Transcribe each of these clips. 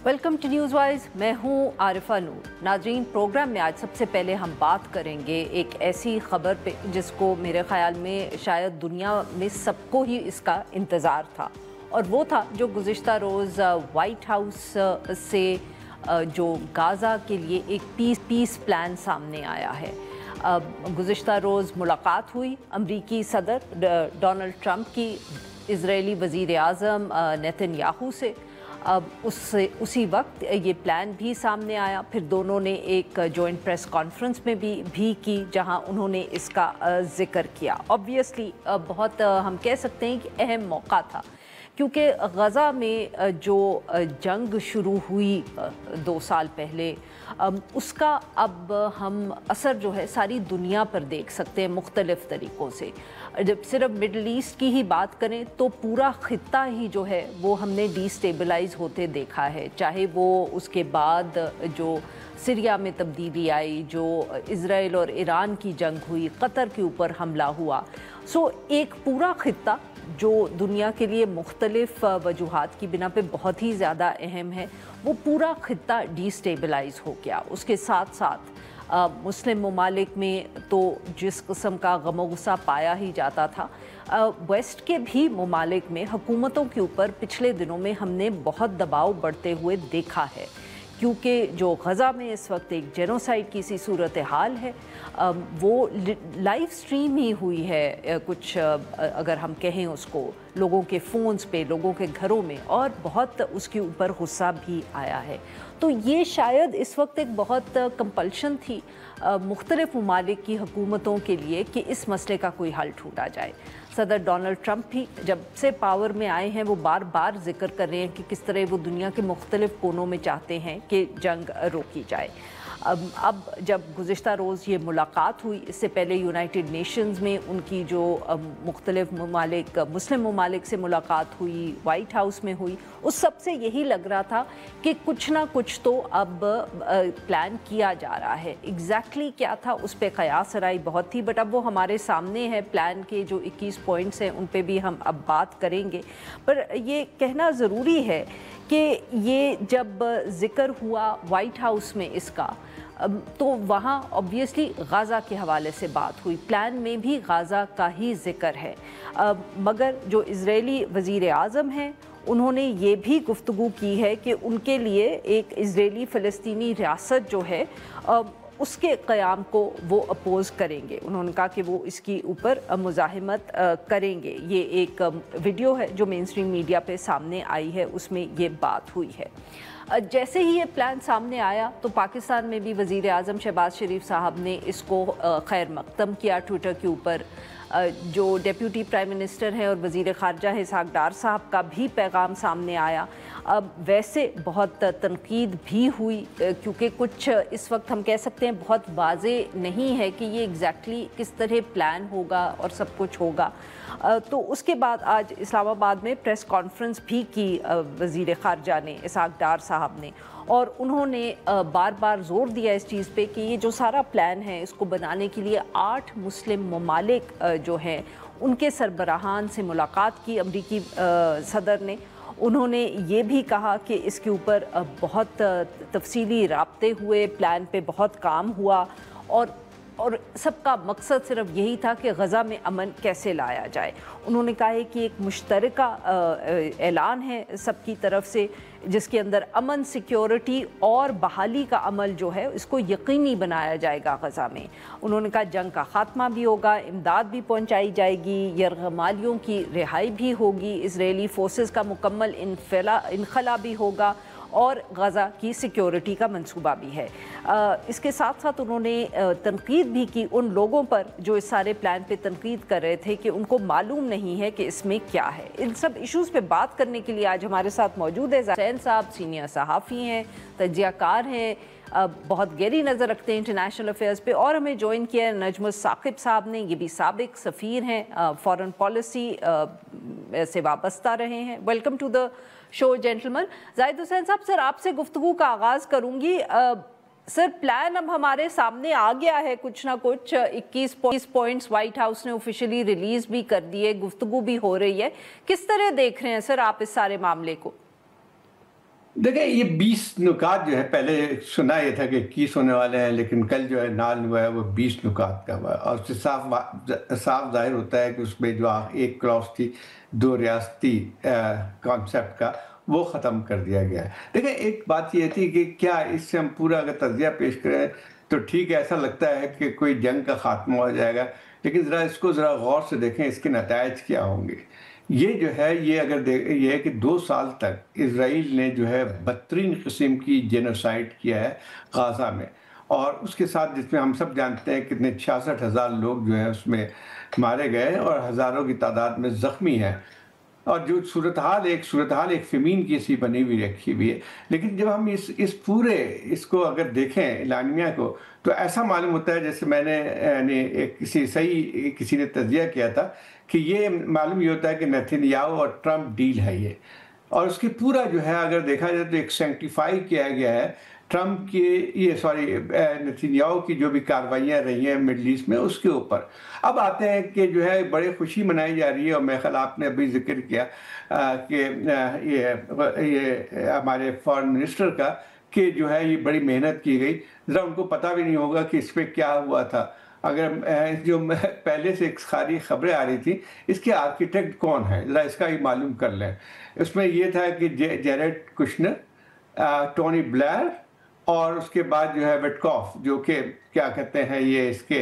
Welcome to news wise. मैं हूं आरिफा नूर। नाजरीन, प्रोग्राम में आज सबसे पहले हम बात करेंगे एक ऐसी खबर पे जिसको मेरे ख्याल में शायद दुनिया में सबको ही इसका इंतज़ार था, और वो था जो गुज़िश्ता रोज़ वाइट हाउस से जो गाज़ा के लिए एक पीस प्लान सामने आया है। गुज़िश्ता रोज़ मुलाकात हुई अमरीकी सदर डोनाल्ड ट्रंप की इज़राइली वज़ीर आज़म नेतन्याहू से। अब उसी वक्त ये प्लान भी सामने आया। फिर दोनों ने एक जॉइंट प्रेस कॉन्फ्रेंस में भी की, जहां उन्होंने इसका जिक्र किया। ऑब्वियसली बहुत हम कह सकते हैं कि अहम मौका था, क्योंकि गज़ा में जो जंग शुरू हुई 2 साल पहले, उसका अब हम असर जो है सारी दुनिया पर देख सकते हैं मुख्तलिफ़ तरीक़ों से। जब सिर्फ मिडल ईस्ट की ही बात करें तो पूरा ख़ित्ता ही जो है वो हमने डिस्टेबलाइज़ होते देखा है। चाहे वो उसके बाद जो सीरिया में तब्दीली आई, जो इज़राइल और ईरान की जंग हुई, कतर के ऊपर हमला हुआ, सो एक पूरा ख़ित्ता जो दुनिया के लिए मुख्तलिफ़ वजूहात की बिना पे बहुत ही ज़्यादा अहम है, वो पूरा ख़ित्ता डिस्टेबलाइज़ हो गया। उसके साथ साथ मुस्लिम ममालिक में तो जिस किस्म का गम गुस्सा पाया ही जाता था, वेस्ट के भी ममालिक में हुकूमतों के ऊपर पिछले दिनों में हमने बहुत दबाव बढ़ते हुए देखा है, क्योंकि जो गज़ा में इस वक्त एक जेनोसाइड की सी सूरत हाल है, वो लाइव स्ट्रीम ही हुई है कुछ, अगर हम कहें उसको, लोगों के फ़ोन्स पे, लोगों के घरों में, और बहुत उसके ऊपर गुस्सा भी आया है। तो ये शायद इस वक्त एक बहुत कंपल्शन थी मुख्तलिफ़ ममालिक की हुकूमतों के लिए कि इस मसले का कोई हल ढूंढा जाए। सदर डोनाल्ड ट्रंप भी जब से पावर में आए हैं वो बार बार जिक्र कर रहे हैं कि किस तरह वो दुनिया के मुख्तलिफ़ कोनों में चाहते हैं कि जंग रोकी जाए। अब जब गुज़िश्ता रोज़ ये मुलाकात हुई, इससे पहले यूनाइटेड नेशंस में उनकी जो मुख्तलिफ़ ममालिक, मुस्लिम ममालिक से मुलाकात हुई, वाइट हाउस में हुई, उस सब से यही लग रहा था कि कुछ ना कुछ तो अब प्लान किया जा रहा है। एग्जैक्टली क्या था उस पर क़यास राय बहुत थी, बट अब वो हमारे सामने है। प्लान के जो 21 पॉइंट्स हैं उन पे भी हम अब बात करेंगे, पर ये कहना ज़रूरी है कि ये जब ज़िक्र हुआ वाइट हाउस में इसका, तो वहाँ ऑब्वियसली गाज़ा के हवाले से बात हुई। प्लान में भी गाज़ा का ही जिक्र है, मगर जो इज़राइली वज़ीर आज़म हैं उन्होंने ये भी गुफ्तगू की है कि उनके लिए एक इज़राइली फ़लस्तीनी रियासत जो है उसके क़याम को वो अपोज़ करेंगे। उन्होंने कहा कि वो इसकी ऊपर मुज़ाहिमत करेंगे। ये एक वीडियो है जो मेन स्ट्रीम मीडिया पे सामने आई है, उसमें ये बात हुई है। जैसे ही ये प्लान सामने आया तो पाकिस्तान में भी वज़ीर आज़म शहबाज शरीफ साहब ने इसको खैर मक़दम किया ट्विटर के ऊपर। जो डिप्टी प्राइम मिनिस्टर हैं और वज़ीर ख़ारजा इसहाक़ डार साहब का भी पैगाम सामने आया। अब वैसे बहुत तनकीद भी हुई, क्योंकि कुछ इस वक्त हम कह सकते हैं बहुत वाज़े नहीं है कि ये एग्जैक्टली किस तरह प्लान होगा और सब कुछ होगा। तो उसके बाद आज इस्लामाबाद में प्रेस कॉन्फ्रेंस भी की वज़ीर ख़ारजा ने, इसहाक़ डार साहब ने, और उन्होंने बार बार ज़ोर दिया इस चीज़ पे कि ये जो सारा प्लान है इसको बनाने के लिए 8 मुस्लिम ममालिक जो हैं उनके सरबराहान से मुलाकात की अमरीकी सदर ने। उन्होंने ये भी कहा कि इसके ऊपर बहुत तफसीली राब्ते हुए, प्लान पे बहुत काम हुआ, और सबका मकसद सिर्फ यही था कि गज़ा में अमन कैसे लाया जाए। उन्होंने कहा है कि एक मुश्तरका ऐलान है सबकी तरफ से, जिसके अंदर अमन, सिक्योरिटी और बहाली का अमल जो है इसको यकीनी बनाया जाएगा गज़ा में। उन्होंने कहा जंग का ख़ात्मा भी होगा, इमदाद भी पहुंचाई जाएगी, यरगमालियों की रिहाई भी होगी, इजरायली फोर्सेस का मुकम्मल इनखला भी होगा, और गज़ा की सिक्योरिटी का मंसूबा भी है। इसके साथ साथ उन्होंने तनकीद भी की उन लोगों पर जो इस सारे प्लान पे तनकीद कर रहे थे कि उनको मालूम नहीं है कि इसमें क्या है। इन सब इश्यूज़ पे बात करने के लिए आज हमारे साथ मौजूद है हुसैन साहब, सीनियर सहाफ़ी हैं, तजियाकार हैं, बहुत गहरी नज़र रखते हैं इंटरनेशनल अफेयर्स पे, और हमें ज्वाइन किया है नजमुल साकिब साहब ने। ये भी साबिक सफ़ीर हैं, फ़ॉरेन पॉलिसी से वाबस्ता रहे हैं। Welcome to the show gentleman. Zahid Hussain साहब, सर आपसे गुफ्तगू का आगाज़ करूँगी। सर प्लान अब हमारे सामने आ गया है कुछ ना कुछ, 21 पॉइंट्स वाइट हाउस ने ऑफिशियली रिलीज़ भी कर दिए, गुफ्तगू भी हो रही है। किस तरह देख रहे हैं सर आप इस सारे मामले को? देखिए, ये 20 नुकात जो है, पहले सुना ये था कि 21 होने वाले हैं, लेकिन कल जो है ऐलान हुआ है वो 20 नुकात का हुआ है, और उससे साफ जाहिर होता है कि उसमें जो एक क्लॉज थी दो रियासती कॉन्सेप्ट का, वो ख़त्म कर दिया गया है। देखिए, एक बात ये थी कि क्या इससे हम पूरा अगर तज़किया पेश करें तो ठीक है, ऐसा लगता है कि कोई जंग का खात्मा हो जाएगा, लेकिन इसको ज़रा गौर से देखें, इसके नतायज क्या होंगे। ये जो है, ये अगर ये है कि 2 साल तक इज़राइल ने जो है बदतरीन किस्म की जेनोसाइड किया है गाज़ा में, और उसके साथ जिसमें हम सब जानते हैं कितने 66,000 लोग जो हैं उसमें मारे गए और हज़ारों की तादाद में ज़ख्मी हैं, और जो सूरत हाल एक फ़मीन की सी बनी हुई रखी हुई है। लेकिन जब हम इस पूरे इसको अगर देखें एलानिया को, तो ऐसा मालूम होता है जैसे मैंने यानी एक किसी ने तज्ज़िया किया था कि ये मालूम ये होता है कि नेतन्याहू और ट्रंप डील है ये। और उसकी पूरा जो है अगर देखा जाए तो एक सैंक्टिफाई किया गया है ट्रंप की, ये सॉरी नेतन्याहू की जो भी कार्रवाइयाँ रही हैं मिडल ईस्ट में, उसके ऊपर। अब आते हैं कि जो है बड़े खुशी मनाई जा रही है, और मेरे ख्याल आपने अभी जिक्र किया कि ये हमारे फॉरेन मिनिस्टर का, कि जो है ये बड़ी मेहनत की गई। ज़रा उनको पता भी नहीं होगा कि इस पर क्या हुआ था। अगर जो पहले से सारी खबरें आ रही थी, इसके आर्किटेक्ट कौन है, ज़रा इसका ही मालूम कर लें। उसमें ये था कि जेरेड कुशनर, टोनी ब्लेयर, और उसके बाद जो है विटकॉफ, जो कि क्या कहते हैं ये इसके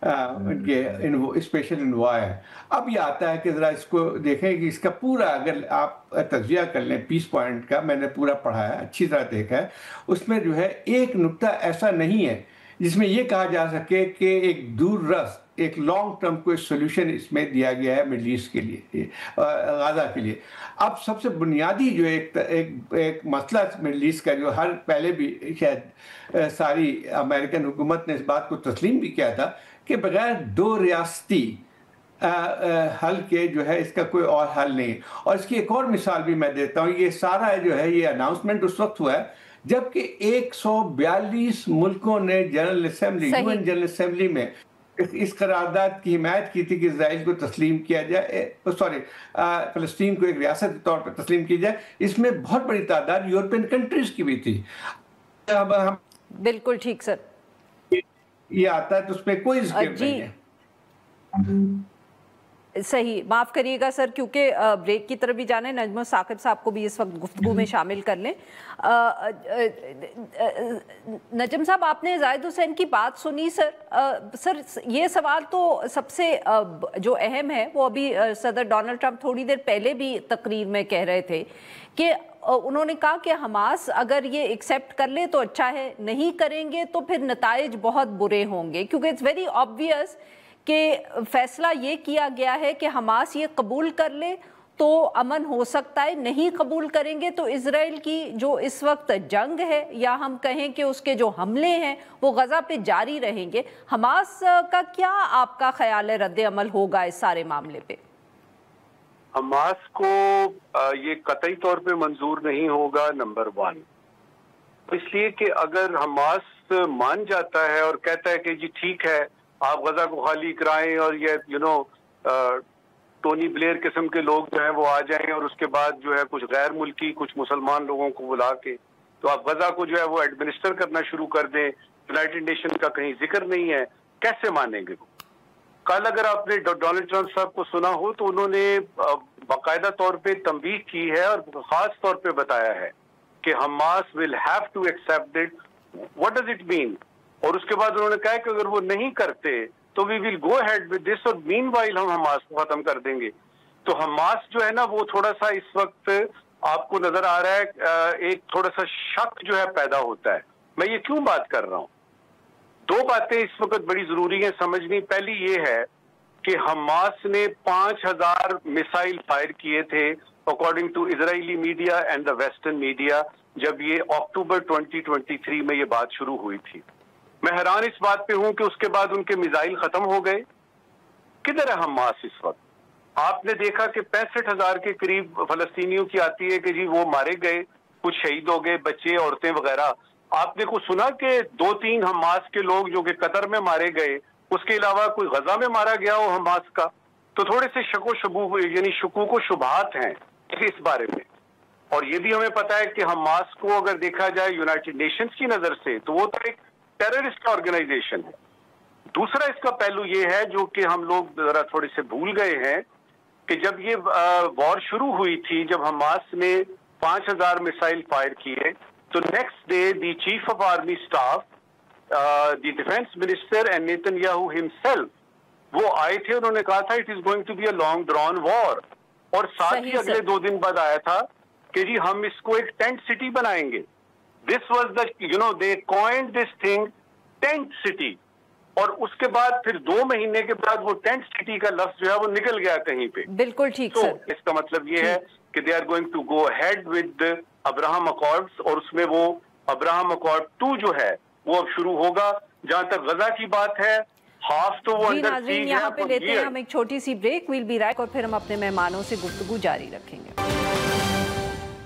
इनके स्पेशल इन्वॉय है। अब ये आता है कि ज़रा इसको देखें कि इसका पूरा अगर आप तज्ज़िया कर लें, पीस पॉइंट का मैंने पूरा पढ़ा है, अच्छी तरह देखा है। उसमें जो है एक नुक्ता ऐसा नहीं है जिसमें ये कहा जा सके कि एक दूररस, एक लॉन्ग टर्म कोई सोल्यूशन इसमें दिया गया है मिडल ईस्ट के लिए, गाज़ा के लिए। अब सबसे बुनियादी जो एक मसला मिडल ईस्ट का, जो हर पहले भी शायद सारी अमेरिकन हुकूमत ने इस बात को तस्लीम भी किया था कि बगैर दो रियासती हल के जो है इसका कोई और हल नहीं। और इसकी एक और मिसाल भी मैं देता हूँ। ये सारा जो है ये अनाउंसमेंट उस वक्त हुआ है जबकि 142 मुल्कों ने यूएन जनरल असेंबली में इस करारदाद की हिमायत की थी कि इजराइल को तस्लीम किया जाए, सॉरी फ़लस्तीन को एक रियासत के तौर पर तस्लीम की जाए। इसमें बहुत बड़ी तादाद यूरोपियन कंट्रीज की भी थी। अब हम बिल्कुल ठीक सर, ये आता है तो उसमें कोई जिक्र नहीं है। सही, माफ़ करिएगा सर, क्योंकि ब्रेक की तरफ भी जाने, नजम साकिब साहब को भी इस वक्त गुफ्तगू में शामिल कर लें। नजम साहब, आपने जाहिद हुसैन की बात सुनी सर। सर ये सवाल तो सबसे जो अहम है वो अभी सदर डोनाल्ड ट्रंप थोड़ी देर पहले भी तकरीर में कह रहे थे कि उन्होंने कहा कि हमास अगर ये एक्सेप्ट कर ले तो अच्छा है, नहीं करेंगे तो फिर नताइज बहुत बुरे होंगे, क्योंकि इट्स वेरी ऑब्वियस कि फैसला ये किया गया है कि हमास ये कबूल कर ले तो अमन हो सकता है, नहीं कबूल करेंगे तो इजराइल की जो इस वक्त जंग है या हम कहें कि उसके जो हमले हैं वो गजा पे जारी रहेंगे। हमास का क्या आपका ख्याल है, रद्द अमल होगा इस सारे मामले पे? हमास को ये कतई तौर पे मंजूर नहीं होगा, नंबर 1। इसलिए कि अगर हमास मान जाता है और कहता है कि जी ठीक है आप गजा को खाली कराएं और ये टोनी ब्लेयर किस्म के लोग जो हैं वो आ जाएं और उसके बाद जो है कुछ गैर मुल्की, कुछ मुसलमान लोगों को बुला के तो आप गजा को जो है वो एडमिनिस्टर करना शुरू कर दें, यूनाइटेड नेशन का कहीं जिक्र नहीं है, कैसे मानेंगे वो? कल अगर आपने डोनाल्ड ट्रंप साहब को सुना हो तो उन्होंने बाकायदा तौर पे तंबीह की है और खास तौर पे बताया है कि Hamas will have to accept it, what does it mean. और उसके बाद उन्होंने कहा कि अगर वो नहीं करते तो we will go ahead with this, और मीनवाइल हम हमास को खत्म कर देंगे। तो हमास जो है ना वो थोड़ा सा इस वक्त आपको नजर आ रहा है एक थोड़ा सा शक जो है पैदा होता है। मैं ये क्यों बात कर रहा हूं? 2 बातें इस वक्त बड़ी जरूरी है समझनी। पहली ये है कि हमास ने 5000 मिसाइल फायर किए थे according to Israeli media and the western media जब ये अक्टूबर 2023 में ये बात शुरू हुई थी। मैं हैरान इस बात पे हूं कि उसके बाद उनके मिसाइल खत्म हो गए। किधर है हमास इस वक्त? आपने देखा कि 65,000 के करीब फलस्तीनियों की आती है कि जी वो मारे गए, कुछ शहीद हो गए, बच्चे औरतें वगैरह। आपने कुछ सुना कि 2-3 हमास के लोग जो कि कतर में मारे गए, उसके अलावा कोई गजा में मारा गया हो हमास का? तो थोड़े से शको शबू यानी शकूक व शुबहात हैं इस बारे में। और ये भी हमें पता है कि हमास को अगर देखा जाए यूनाइटेड नेशंस की नजर से तो वो तो एक टेररिस्ट ऑर्गेनाइजेशन है। दूसरा इसका पहलू ये है जो कि हम लोग जरा थोड़े से भूल गए हैं कि जब ये वॉर शुरू हुई थी, जब हमास ने 5000 मिसाइल फायर किए, तो next day the chief of army staff, the defence minister and Netanyahu himself, वो आए थे, उन्होंने कहा था it is going to be a long drawn war. और साथ ही अगले 2 दिन बाद आया था कि जी हम इसको एक टेंट सिटी बनाएंगे। This was the they coined this thing tent city. और उसके बाद फिर 2 महीने के बाद वो टेंट सिटी का लफ्ज जो है वो निकल गया कहीं पे। बिल्कुल ठीक। तो इसका मतलब ये है कि they are going to go ahead with Abraham accords, और उसमें वो अब्राहम अकॉर्ड 2 जो है वो अब शुरू होगा। जहां तक गजा की बात है, हाफ तो वो अंदर चीज यहाँ पे लेते हैं हम एक छोटी सी ब्रेक, वील बी राइट, और फिर हम अपने मेहमानों से गुफ्तगू जारी रखेंगे।